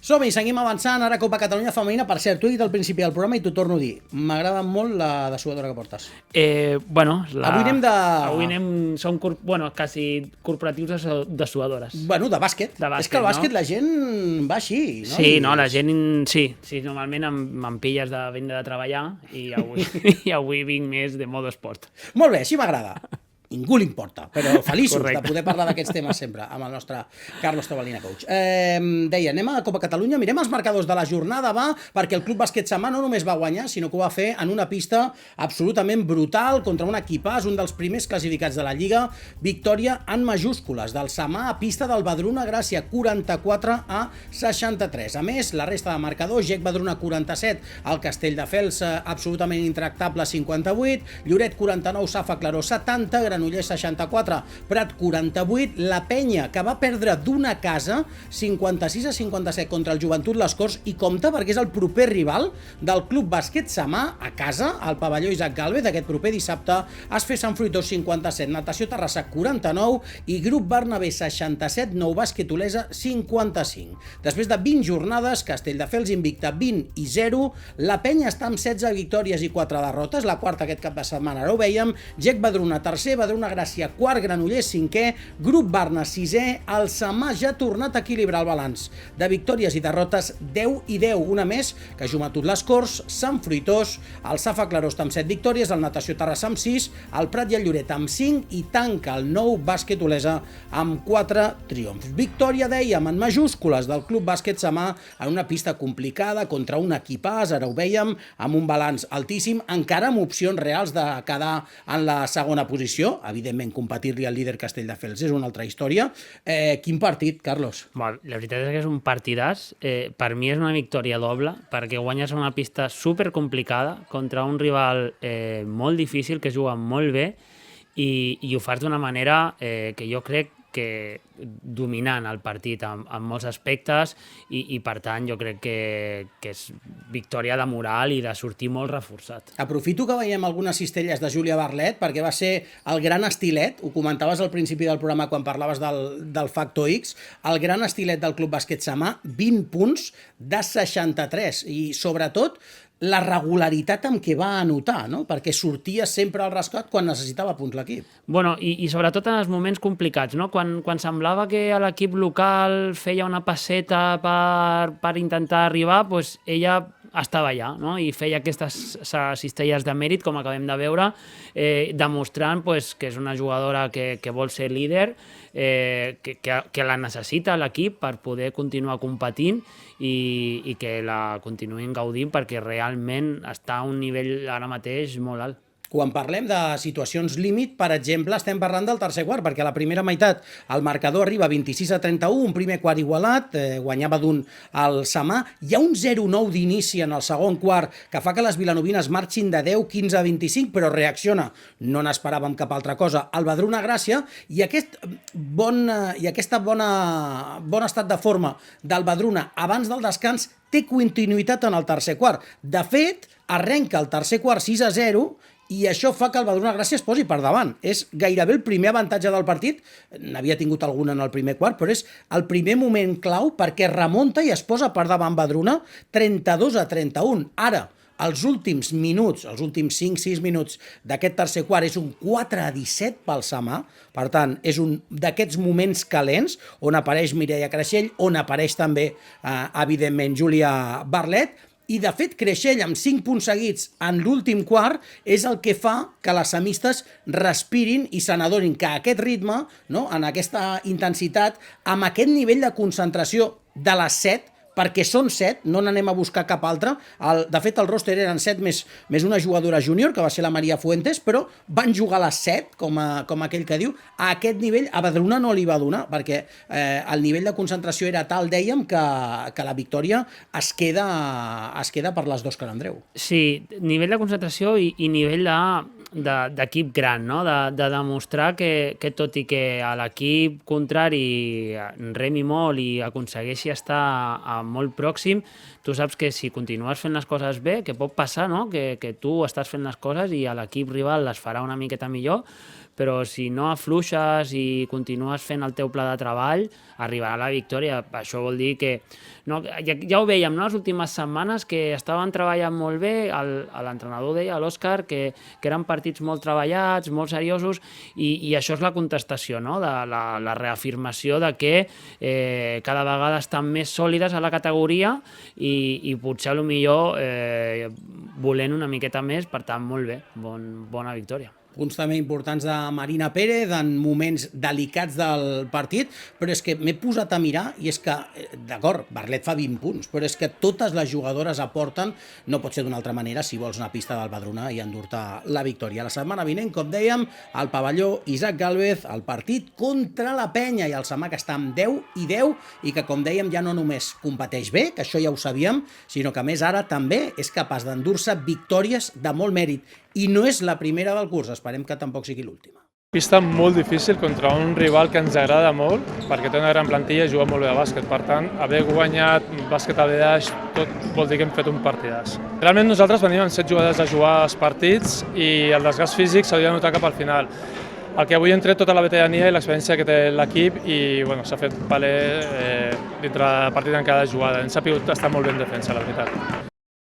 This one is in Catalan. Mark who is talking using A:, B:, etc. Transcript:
A: Som-hi, seguim avançant, ara Copa Catalunya Femenina. Per cert, t'ho he dit al principi del programa i t'ho torno a dir. M'agrada molt la dessuadora que portes.
B: Avui anem de... Avui som quasi corporatius de suadores.
A: Bueno, de bàsquet. És que el bàsquet la gent va així, no?
B: Sí, no, la gent... Sí, normalment em pilles de vindre de treballar i avui vinc més de modo esport.
A: Molt bé, així m'agrada. Ningú li importa, però feliços de poder parlar d'aquests temes sempre amb el nostre Carlos Tobalina, coach. Deia, anem a Copa Catalunya, mirem els marcadors de la jornada, perquè el Club Bàsquet Samà no només va guanyar, sinó que ho va fer en una pista absolutament brutal contra un equipàs, un dels primers classificats de la Lliga, victòria en majúscules del Samà a pista del Badruna Gràcia, 44-63. A més, la resta de marcadors, Gec Badruna 47, el Castelldefels absolutament intractable 58, Lloret 49, Safa Claró 70, Granollers 64, Prat 48, la Penya, que va perdre d'una casa 56-57 contra el Joventut Les Corts, i compta perquè és el proper rival del Club Bàsquet Samà a casa, al pavelló Isaac Gálvez. Aquest proper dissabte es fer Sant Fruitós 57, Natació Terrassa 49 i Grup Bernabé 67, Nou Bàsquet Olesa 55. Després de 20 jornades, Castelldefels invicta 20-0, la Penya està amb 16 victòries i 4 derrotes, la quarta aquest cap de setmana ara ho vèiem, Gec Badruna tercer, Badruna Gràcia quart, Granollers cinquè, Grup Barna sisè, el Samà ja ha tornat a equilibrar el balanç de victòries i derrotes 10-10, una més que Joventut Les Corts, Sant Fruitós, el Safa Claró està amb 7 victòries, el Natació Terrassa amb 6, el Prat i el Lloret amb 5 i tanca el Nou Bàsquet Olesa amb 4 triomfs. Victòria, dèiem, en majúscules del Club Bàsquet Samà en una pista complicada contra un equipàs, ara ho vèiem, amb un balanç altíssim, encara amb opcions reals de quedar en la segona posició. Evidentment, competir-li al líder Castelldefels és una altra història. Quin partit, Carlos?
B: La veritat és que és un partidàs. Per mi és una victòria doble, perquè guanyes una pista supercomplicada contra un rival molt difícil, que juga molt bé, i ho fas d'una manera que jo crec que dominant el partit en molts aspectes i per tant jo crec que és victòria de moral i de sortir molt reforçat.
A: Aprofito que veiem algunes cistelles de Júlia Barlet perquè va ser el gran estilet, ho comentaves al principi del programa quan parlaves del Factor X, el gran estilet del Club Bàsquet Samà, 20 punts de 63 i sobretot la regularitat amb què va anotar, no? Perquè sortia sempre al rescat quan necessitava punts l'equip.
B: Bueno, i sobretot en els moments complicats, no? Quan semblava que l'equip local feia una passeta per intentar arribar, doncs ella estava allà, no? I feia aquestes cistelles de mèrit, com acabem de veure, demostrant que és una jugadora que vol ser líder, que la necessita l'equip per poder continuar competint i que la continuïn gaudint perquè realment està a un nivell ara mateix molt alt.
A: Quan parlem de situacions límit, per exemple, estem parlant del tercer quart, perquè a la primera meitat el marcador arriba 26-31, un primer quart igualat, guanyava d'un al Samà. Hi ha un 0-9 d'inici en el segon quart que fa que les vilanovines marxin de 10, 15 a 25, però reacciona, no n'esperàvem cap altra cosa, el Badruna Gràcia, i aquest bon estat de forma del Badruna abans del descans té continuïtat en el tercer quart. De fet, arrenca el tercer quart 6-0, i això fa que el Badruna Gràcia es posi per davant. És gairebé el primer avantatge del partit, n'havia tingut algun en el primer quart, però és el primer moment clau perquè remunta i es posa per davant Badruna 32-31. Ara, els últims minuts, els últims 5-6 minuts d'aquest tercer quart és un 4-17 pel Samà, per tant, és un d'aquests moments calents on apareix Mireia Creixell, on apareix també, evidentment, Júlia Barlet, i de fet Creixell amb 5 punts seguits en l'últim quart és el que fa que les samistes respirin i se n'adonin que aquest ritme, no, en aquesta intensitat, amb aquest nivell de concentració de les 7, perquè són 7, no n'anem a buscar cap altre. De fet, el roster eren 7 més una jugadora júnior, que va ser la Maria Fuentes, però van jugar les 7, com aquell que diu. A aquest nivell a Badruna no li va donar, perquè el nivell de concentració era tal, dèiem, que la victòria es queda per les dos que Andreu.
B: Sí, nivell de concentració i nivell d'equip gran, no? De demostrar que tot i que l'equip contrari remi molt i aconsegueixi estar molt pròxim, tu saps que si continues fent les coses bé, que pot passar, no? Que tu estàs fent les coses i l'equip rival les farà una miqueta millor, però si no afluixes i continues fent el teu pla de treball, arribarà la victòria. Això vol dir que... No, ja ho vèiem, no? Les últimes setmanes que estaven treballant molt bé, l'entrenador deia, l'Òscar, que eren partits molt treballats, molt seriosos, i això és la contestació, no? De la reafirmació de que cada vegada estan més sòlides a la categoria i potser potser volent una miqueta més, per tant, molt bé, bona victòria.
A: Punts també importants de Marina Pérez en moments delicats del partit, però és que m'he posat a mirar i és que, d'acord, Barlet fa 20 punts, però és que totes les jugadores aporten, no pot ser d'una altra manera si vols una pista del Badruna i endur-te la victòria. La setmana vinent, com dèiem, al pavelló Isaac Gálvez, el partit contra la Penya, i el Samac està amb 10 i 10 i que, com dèiem, ja no només competeix bé, que això ja ho sabíem, sinó que a més ara també és capaç d'endur-se victòries de molt mèrit. I no és la primera del curs, esperem que tampoc sigui l'última.
C: Pista molt difícil contra un rival que ens agrada molt, perquè té una gran plantilla i juga molt bé a bàsquet. Per tant, haver guanyat bàsquet a BDH, tot vol dir que hem fet un partidàs. Realment nosaltres venim amb 7 jugadors a jugar als partits i el desgast físic s'hauria de notar cap al final. El que avui hem tret tota la veterania i l'experiència que té l'equip i s'ha fet valer dintre del partit en cada jugada. Hem sabut estar molt bé en defensa, la veritat.